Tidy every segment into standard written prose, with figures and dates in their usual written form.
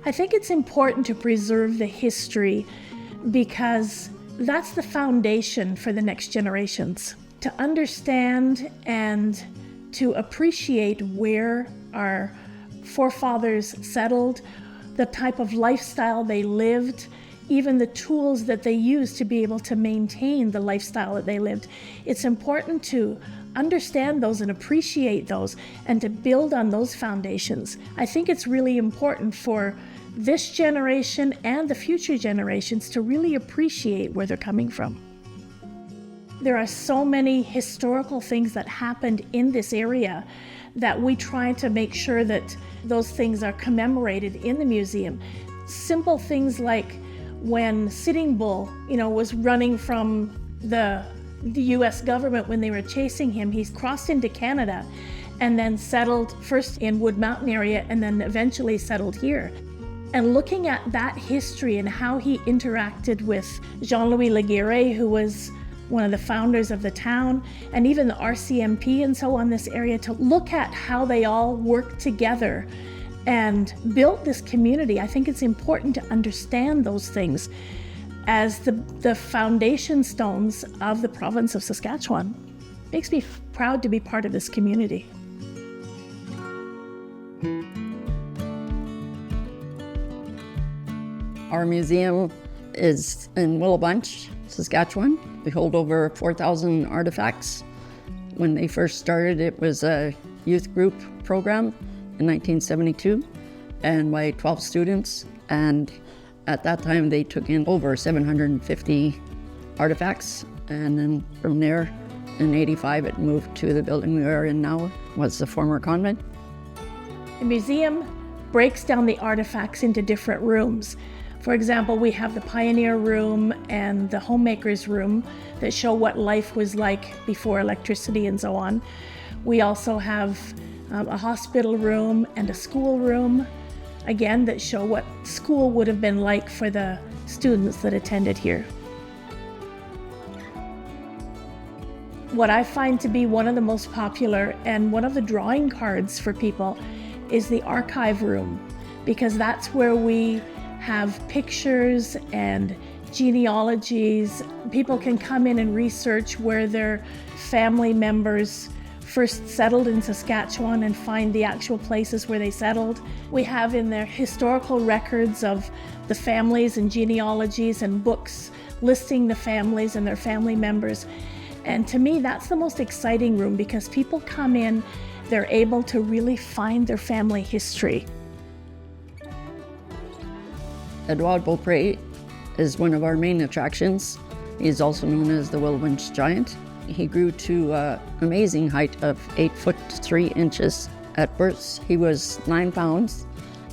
I think it's important to preserve the history because that's the foundation for the next generations. To understand and to appreciate where our forefathers settled, the type of lifestyle they lived, even the tools that they used to be able to maintain the lifestyle that they lived. It's important to understand those and appreciate those and to build on those foundations. I think it's really important for this generation and the future generations to really appreciate where they're coming from. There are so many historical things that happened in this area that we try to make sure that those things are commemorated in the museum. Simple things like when Sitting Bull, was running from the US government when they were chasing him, he crossed into Canada and then settled first in Wood Mountain area and then eventually settled here. And looking at that history and how he interacted with Jean-Louis Laguerre, who was one of the founders of the town, and even the RCMP and so on this area, to look at how they all worked together and built this community. I think it's important to understand those things as the foundation stones of the province of Saskatchewan. Makes me proud to be part of this community. Our museum is in Willow Bunch, Saskatchewan. We hold over 4,000 artifacts. When they first started, it was a youth group program in 1972 and by 12 students. And at that time, they took in over 750 artifacts. And then from there, in '85, it moved to the building we are in now, was the former convent. The museum breaks down the artifacts into different rooms. For example, we have the Pioneer Room and the Homemakers Room that show what life was like before electricity and so on. We also have a hospital room and a school room, again, that show what school would have been like for the students that attended here. What I find to be one of the most popular and one of the drawing cards for people is the archive room, because that's where we have pictures and genealogies. People can come in and research where their family members first settled in Saskatchewan and find the actual places where they settled. We have in there historical records of the families and genealogies and books listing the families and their family members. And to me, that's the most exciting room because people come in, they're able to really find their family history. Edouard Beaupre is one of our main attractions. He's also known as the Willow Bunch Giant. He grew to an amazing height of 8 foot 3 inches. At birth, he was 9 pounds.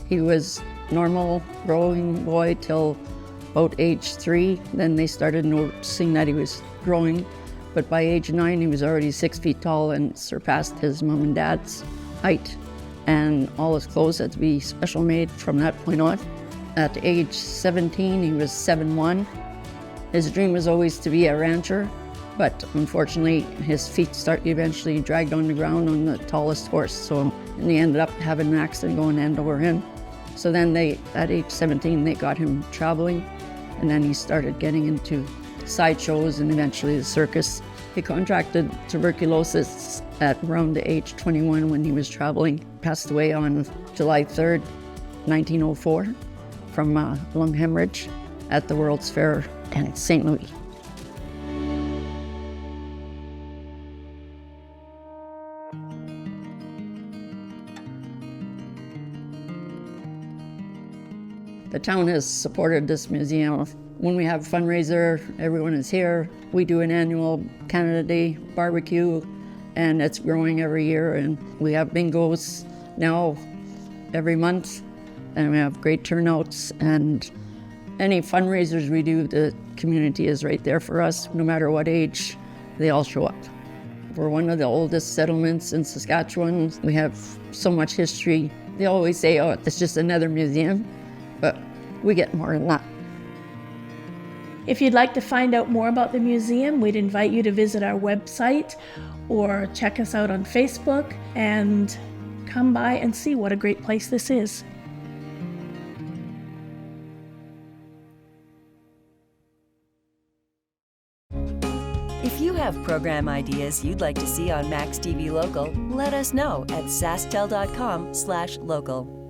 He was normal growing boy till about age 3. Then they started noticing that he was growing. But by age 9, he was already 6 feet tall and surpassed his mom and dad's height. And all his clothes had to be special made from that point on. At age 17, he was 7'1". His dream was always to be a rancher, but unfortunately, his feet eventually dragged on the ground on the tallest horse. So he ended up having an accident going end over end. So then at age 17, they got him traveling, and then he started getting into sideshows and eventually the circus. He contracted tuberculosis at around the age 21 when he was traveling. Passed away on July 3rd, 1904 from lung hemorrhage at the World's Fair in St. Louis. The town has supported this museum. When we have a fundraiser, everyone is here. We do an annual Canada Day barbecue, and it's growing every year. And we have bingos now every month, and we have great turnouts. And any fundraisers we do, the community is right there for us. No matter what age, they all show up. We're one of the oldest settlements in Saskatchewan. We have so much history. They always say, oh, it's just another museum, but we get more than that. If you'd like to find out more about the museum, we'd invite you to visit our website or check us out on Facebook and come by and see what a great place this is. If you have program ideas you'd like to see on maxTV Local, let us know at SaskTel.com/local.